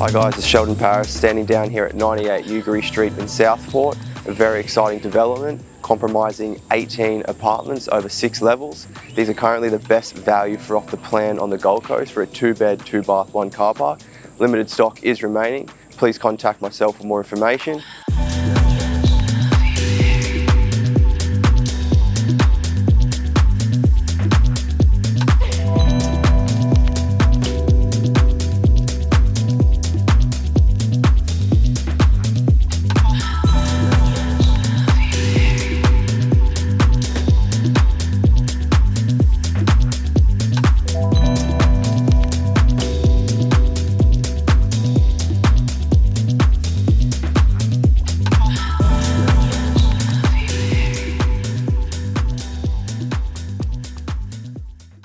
Hi guys, it's Sheldon Paris standing down here at 98 Uguary Street in Southport. A very exciting development comprising 18 apartments over 6 levels. These are currently the best value for off the plan on the Gold Coast for a 2-bed, 2-bath, 1 car park. Limited stock is remaining. Please contact myself for more information.